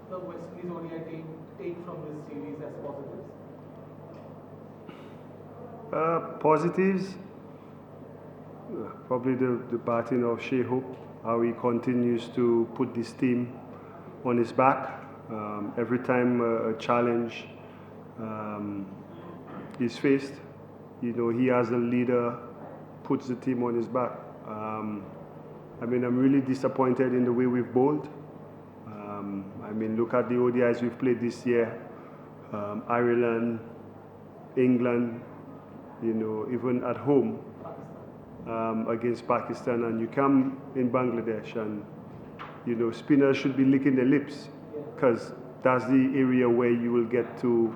the West Indies ODI team take from this series as positives? Positives, probably the batting of Shehu, how he continues to put this team on his back. Every time a challenge is faced, he as a leader puts the team on his back. I'm really disappointed in the way we've bowled. Look at the ODIs we've played this year. Ireland, England, even at home against Pakistan, and you come in Bangladesh and, spinners should be licking their lips, because that's the area where you will get to,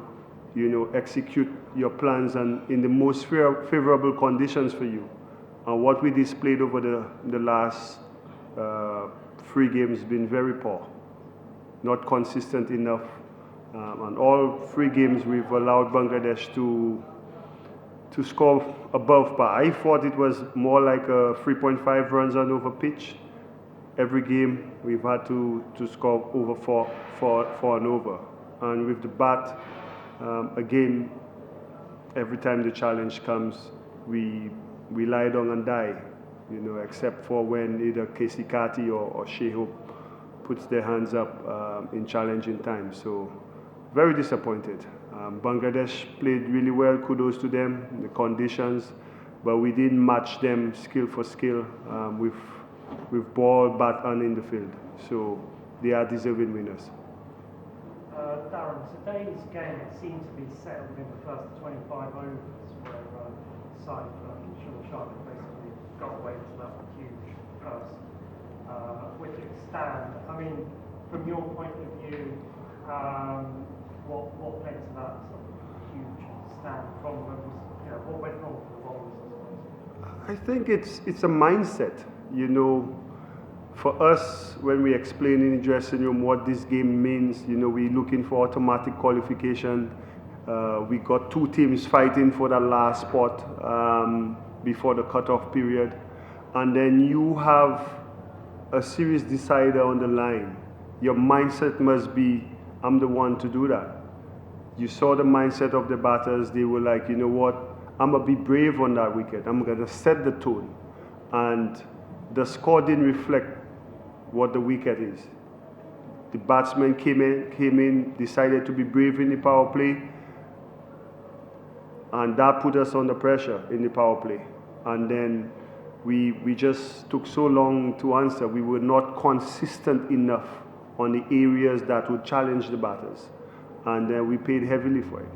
execute your plans and in the most favorable conditions for you. And what we displayed over the last 3 games has been very poor, not consistent enough. And all 3 games we've allowed Bangladesh to score above par. I thought it was more like a 3.5 runs on over pitch. Every game we've had to score over 4 and over. And with the bat, again, every time the challenge comes, we lie down and die, except for when either Casey Kati or Shehu puts their hands up in challenging times. So very disappointed. Bangladesh played really well, kudos to them, the conditions, but we didn't match them skill for skill with ball, bat and in the field. So they are deserving winners. Daren, today's game seemed to be settled in the first 25 overs, where side Short basically got away with that huge first wicket stand. From your point of view, what led to that sort of huge stand from them? What went wrong for the bowlers, I suppose? I think it's a mindset. For us, when we explain in the dressing room what this game means, we're looking for automatic qualification. We got 2 teams fighting for that last spot before the cutoff period. And then you have a series decider on the line. Your mindset must be, I'm the one to do that. You saw the mindset of the batters. They were like, you know what, I'm going to be brave on that wicket. I'm going to set the tone. And the score didn't reflect what the wicket is. The batsmen came in, decided to be brave in the power play, and that put us under pressure in the power play. And then we just took so long to answer. We were not consistent enough on the areas that would challenge the batters, and we paid heavily for it.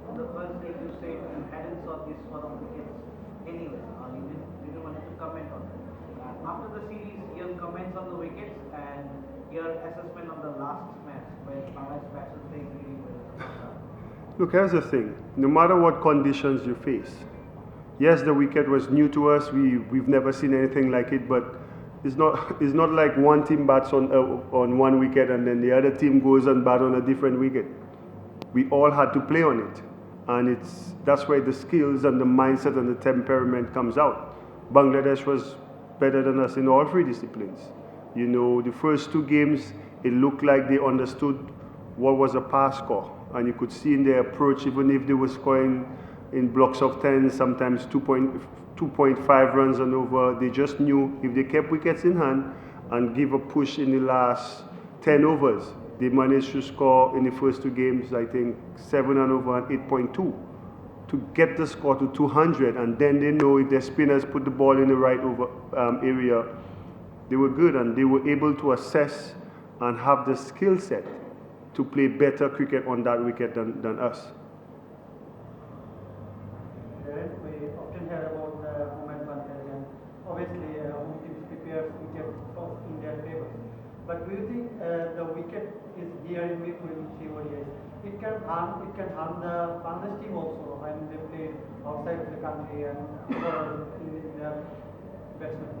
On the first day you said you hadn't saw this sort of wickets anyway. You didn't want to comment on that. After the series, your comments on the wickets and your assessment on the last match where Bangladesh batsmen played really well. Look, here's the thing. No matter what conditions you face, yes, the wicket was new to us. We've never seen anything like it, but it's not like one team bats on one wicket and then the other team goes and bats on a different wicket. We all had to play on it, and that's where the skills and the mindset and the temperament comes out. Bangladesh was better than us in all 3 disciplines. The first 2 games, it looked like they understood what was a pass score, and you could see in their approach, even if they were scoring in blocks of 10, sometimes 2.5 runs and over, they just knew if they kept wickets in hand and give a push in the last 10 overs, they managed to score in the first 2 games, I think 7 and over and 8.2 to get the score to 200, and then they know if their spinners put the ball in the right over area, they were good, and they were able to assess and have the skill set to play better cricket on that wicket than us. We often hear about the home advantage, and obviously home teams prepare wicket in their favor. But do you think the wicket is here in ODIs? It can harm the Bangladesh team also when they play outside the country and in their batsmen.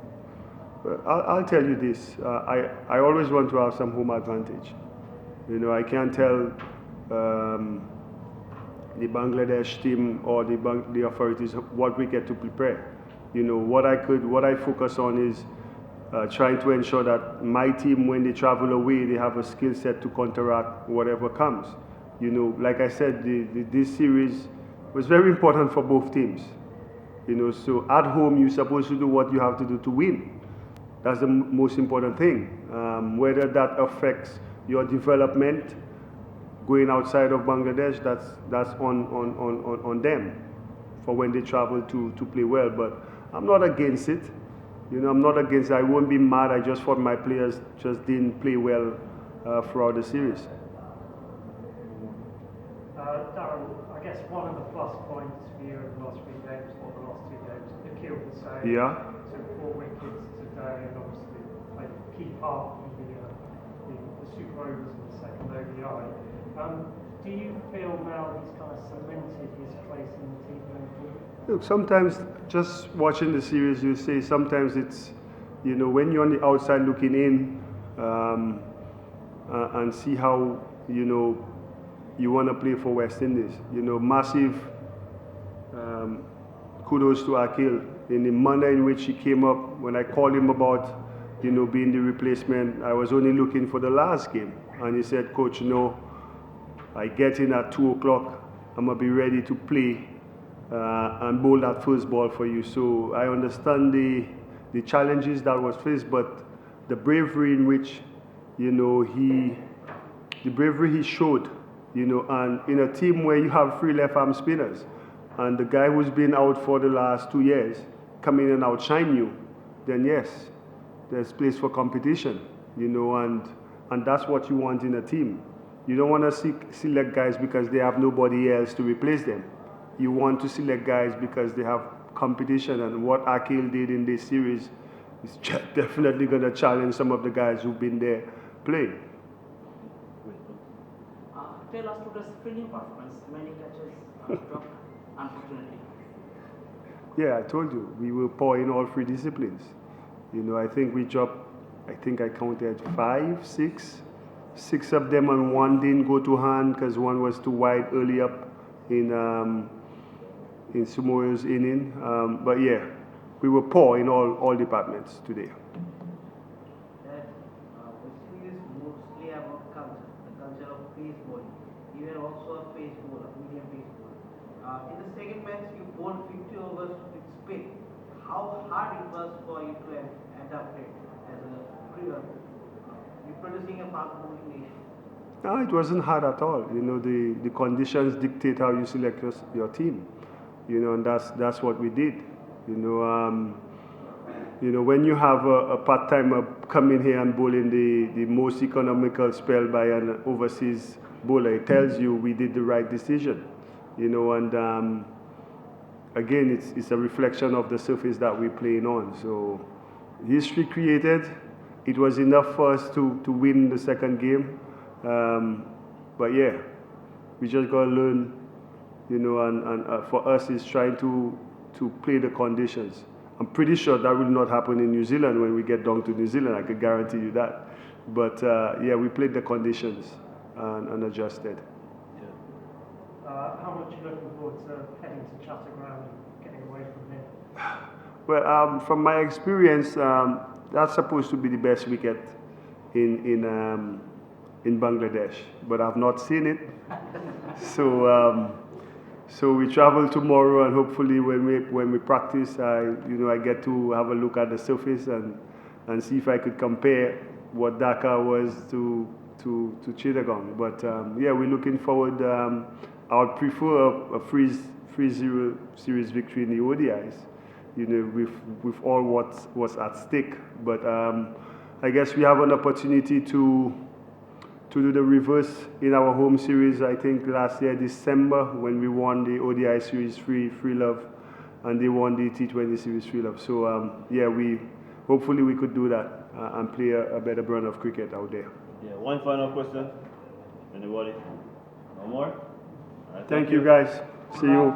I'll tell you this. I always want to have some home advantage. I can't tell the Bangladesh team or the authorities what wicket to prepare. What I focus on is trying to ensure that my team, when they travel away, they have a skill set to counteract whatever comes. You know, like I said, this series was very important for both teams. You know, so at home, you're supposed to do what you have to do to win. That's the most important thing. Whether that affects your development going outside of Bangladesh, that's on them for when they travel to play well. But I'm not against it. You know, I'm not against it. I won't be mad. I just thought my players just didn't play well throughout the series. Daren, I guess one of the plus points for you in the last 3 games, or the last 2 games, Akil was saying, Yeah. took 4 wickets today and obviously played a key part in the super overs in the second ODI. Do you feel now he's kind of cemented his place in the team going forward? Look, sometimes just watching the series, you say sometimes it's, you know, when you're on the outside looking in and see how, you know, you want to play for West Indies. You know, massive kudos to Akil in the manner in which he came up. When I called him about, you know, being the replacement, I was only looking for the last game. And he said, Coach, you know, I get in at 2 o'clock, I'm going to be ready to play and bowl that first ball for you. So I understand the challenges that was faced, but the bravery in which, you know, the bravery he showed, you know, and in a team where you have 3 left-arm spinners, and the guy who's been out for the last 2 years come in and outshine you, then yes, there's place for competition, you know, and that's what you want in a team. You don't want to select guys because they have nobody else to replace them. You want to select guys because they have competition, and what Akil did in this series is definitely going to challenge some of the guys who've been there playing. Tell us today's fielding performance. Many catches dropped, unfortunately. Yeah, I told you, we were poor in all 3 disciplines. You know, I think we dropped, I think I counted 5, 6. 6 of them, and 1 didn't go to hand because 1 was too wide early up in Sumoyo's inning. But yeah, we were poor in all departments today. This is mostly about culture, the culture of pace bowling. You were also a pace bowler, medium pace bowler. In the second match, you bowled 50 overs with spin. How hard it was for you to adapt it as a reproducing a fast bowling nation? No, it wasn't hard at all. You know, the conditions dictate how you select your team. You know, and that's what we did. You know, when you have a part-timer come in here and bowl in the most economical spell by an overseas bowler, it tells you we did the right decision. You know, and again, it's a reflection of the surface that we're playing on. So, history created. It was enough for us to win the second game. But yeah, we just got to learn, you know, and for us it's trying to play the conditions. I'm pretty sure that will not happen in New Zealand when we get down to New Zealand, I can guarantee you that. But yeah, we played the conditions and adjusted. How much are you looking forward to heading to Chattogram and getting away from here? Well, from my experience, that's supposed to be the best wicket in Bangladesh, but I've not seen it. So we travel tomorrow, and hopefully when we practice, I get to have a look at the surface and see if I could compare what Dhaka was to Chittagong. But yeah, we're looking forward. I would prefer a 3-0 series victory in the ODIs, you know, with all what's at stake. But I guess we have an opportunity to do the reverse in our home series. I think last year, December, when we won the ODI series 3 love, and they won the T20 series 3 love. So yeah, hopefully we could do that and play a better brand of cricket out there. Yeah, one final question. Anybody? No more? All right, Thank you guys. See you.